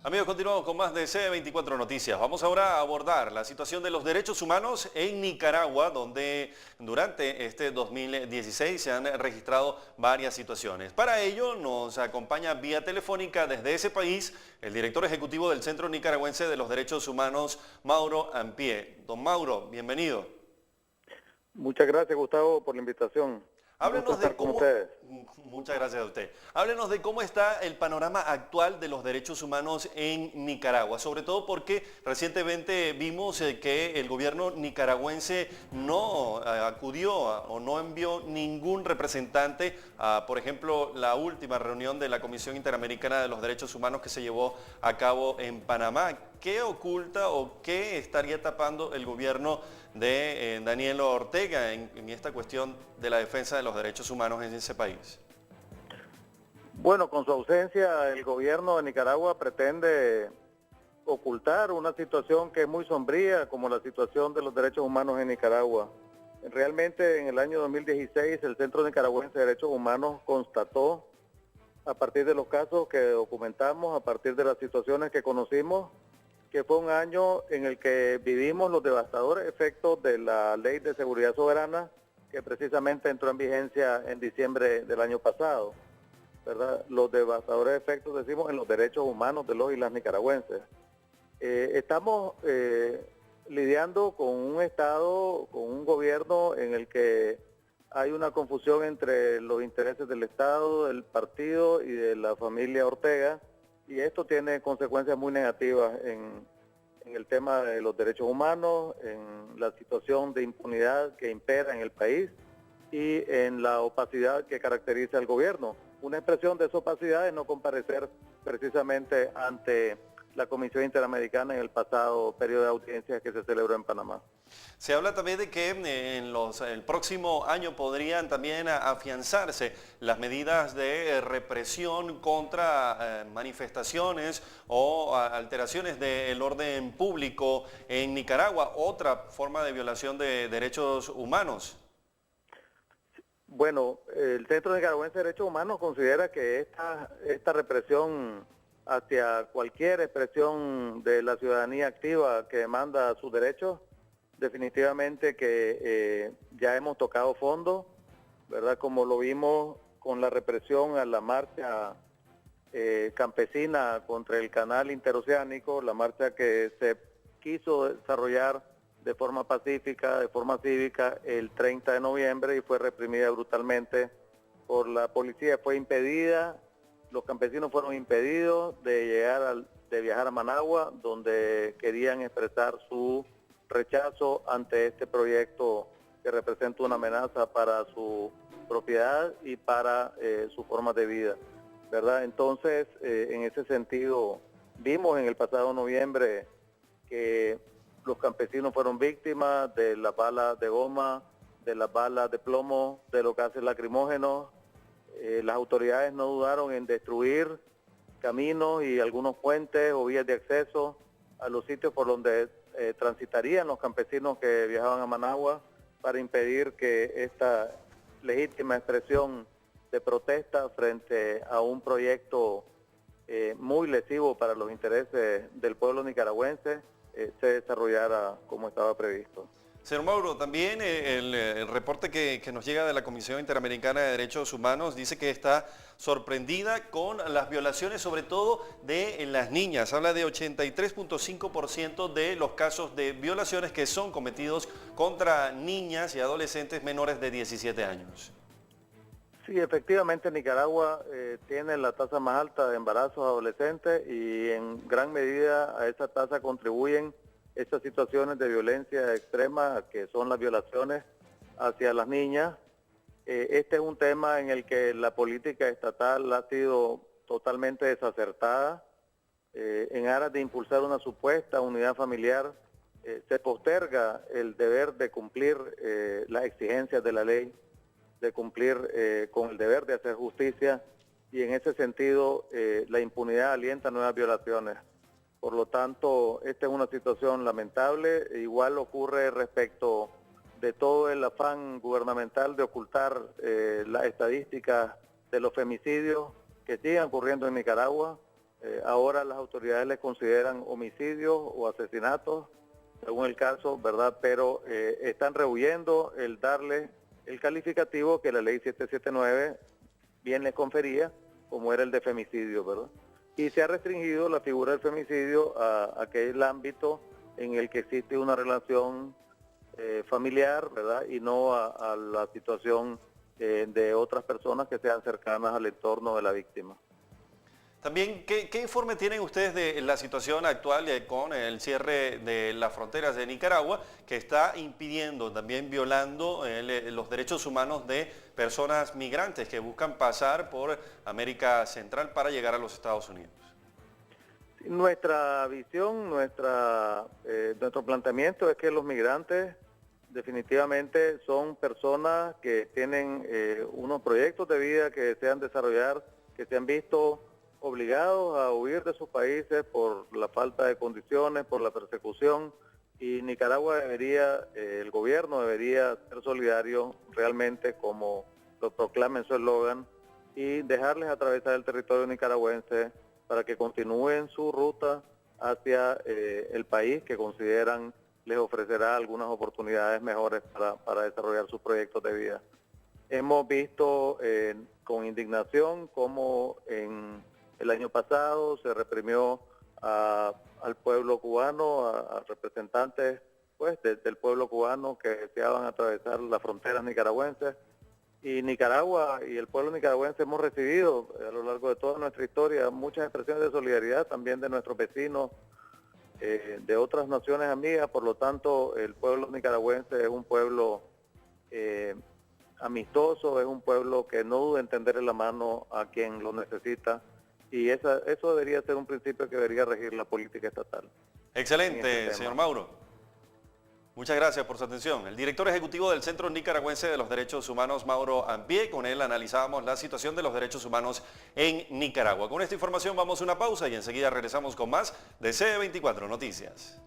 Amigos, continuamos con más de C24 Noticias. Vamos ahora a abordar la situación de los derechos humanos en Nicaragua, donde durante este 2016 se han registrado varias situaciones. Para ello nos acompaña vía telefónica desde ese país el director ejecutivo del Centro Nicaragüense de los Derechos Humanos, Mauro Ampie. Don Mauro, bienvenido. Muchas gracias, Gustavo, por la invitación. Un gusto Háblenos de estar con cómo, ustedes. muchas gracias a usted. Háblenos de cómo está el panorama actual de los derechos humanos en Nicaragua, sobre todo porque recientemente vimos que el gobierno nicaragüense no acudió o no envió ningún representante a, por ejemplo, la última reunión de la Comisión Interamericana de los Derechos Humanos que se llevó a cabo en Panamá. ¿Qué oculta o qué estaría tapando el gobierno de Daniel Ortega en esta cuestión de la defensa de los derechos humanos en ese país? Bueno, con su ausencia, el gobierno de Nicaragua pretende ocultar una situación que es muy sombría, como la situación de los derechos humanos en Nicaragua. Realmente, en el año 2016, el Centro Nicaragüense de Derechos Humanos constató, a partir de los casos que documentamos, a partir de las situaciones que conocimos, que fue un año en el que vivimos los devastadores efectos de la Ley de Seguridad Soberana, que precisamente entró en vigencia en diciembre del año pasado, ¿verdad? Los devastadores efectos, decimos, en los derechos humanos de los y las nicaragüenses. Estamos lidiando con un Estado, con un gobierno en el que hay una confusión entre los intereses del Estado, del partido y de la familia Ortega, y esto tiene consecuencias muy negativas en el tema de los derechos humanos, en la situación de impunidad que impera en el país y en la opacidad que caracteriza al gobierno. Una expresión de esa opacidad es no comparecer precisamente ante la Comisión Interamericana en el pasado periodo de audiencias que se celebró en Panamá. Se habla también de que el próximo año podrían también afianzarse las medidas de represión contra manifestaciones o alteraciones del orden público en Nicaragua, otra forma de violación de derechos humanos. Bueno, el Centro Nicaragüense de Derechos Humanos considera que esta represión hacia cualquier expresión de la ciudadanía activa que demanda sus derechos, definitivamente que ya hemos tocado fondo, ¿verdad? Como lo vimos con la represión a la marcha campesina contra el canal interoceánico, la marcha que se quiso desarrollar de forma pacífica, de forma cívica, el 30 de noviembre y fue reprimida brutalmente por la policía. Fue impedida, los campesinos fueron impedidos de viajar a Managua, donde querían expresar su rechazo ante este proyecto que representa una amenaza para su propiedad y para su forma de vida, ¿verdad? Entonces, en ese sentido, vimos en el pasado noviembre que los campesinos fueron víctimas de las balas de goma, de las balas de plomo, de los gases lacrimógenos. Las autoridades no dudaron en destruir caminos y algunos puentes o vías de acceso a los sitios por donde transitarían los campesinos que viajaban a Managua para impedir que esta legítima expresión de protesta frente a un proyecto muy lesivo para los intereses del pueblo nicaragüense se desarrollara como estaba previsto. Señor Mauro, también el reporte que nos llega de la Comisión Interamericana de Derechos Humanos dice que está sorprendida con las violaciones, sobre todo de las niñas. Habla de 83.5% de los casos de violaciones que son cometidos contra niñas y adolescentes menores de 17 años. Sí, efectivamente Nicaragua tiene la tasa más alta de embarazos adolescentes y en gran medida a esa tasa contribuyen estas situaciones de violencia extrema que son las violaciones hacia las niñas. Este es un tema en el que la política estatal ha sido totalmente desacertada. En aras de impulsar una supuesta unidad familiar, se posterga el deber de cumplir las exigencias de la ley, de cumplir con el deber de hacer justicia, y en ese sentido la impunidad alienta nuevas violaciones. Por lo tanto, esta es una situación lamentable. Igual ocurre respecto de todo el afán gubernamental de ocultar las estadísticas de los femicidios que siguen ocurriendo en Nicaragua. Ahora las autoridades le consideran homicidios o asesinatos, según el caso, ¿verdad? Pero están rehuyendo el darle el calificativo que la ley 779 bien le confería, como era el de femicidio, ¿verdad? Y se ha restringido la figura del femicidio a aquel ámbito en el que existe una relación familiar, ¿verdad? Y no a la situación de otras personas que sean cercanas al entorno de la víctima. También, ¿qué informe tienen ustedes de la situación actual con el cierre de las fronteras de Nicaragua, que está impidiendo, también violando los derechos humanos de personas migrantes que buscan pasar por América Central para llegar a los Estados Unidos? Nuestra visión, nuestro planteamiento es que los migrantes definitivamente son personas que tienen unos proyectos de vida que desean desarrollar, que se han visto obligados a huir de sus países por la falta de condiciones, por la persecución, y Nicaragua debería, el gobierno debería ser solidario realmente como lo proclama en su eslogan y dejarles atravesar el territorio nicaragüense para que continúen su ruta hacia el país que consideran les ofrecerá algunas oportunidades mejores para desarrollar sus proyectos de vida. Hemos visto con indignación cómo en el año pasado se reprimió al pueblo cubano, a representantes pues, del pueblo cubano que deseaban atravesar las fronteras nicaragüenses. Y Nicaragua y el pueblo nicaragüense hemos recibido a lo largo de toda nuestra historia muchas expresiones de solidaridad también de nuestros vecinos, de otras naciones amigas. Por lo tanto, el pueblo nicaragüense es un pueblo amistoso, es un pueblo que no duda en tenderle la mano a quien lo necesita. Y eso debería ser un principio que debería regir la política estatal. Excelente, señor Mauro. Muchas gracias por su atención. El director ejecutivo del Centro Nicaragüense de los Derechos Humanos, Mauro Ampie, con él analizábamos la situación de los derechos humanos en Nicaragua. Con esta información vamos a una pausa y enseguida regresamos con más de CE24 Noticias.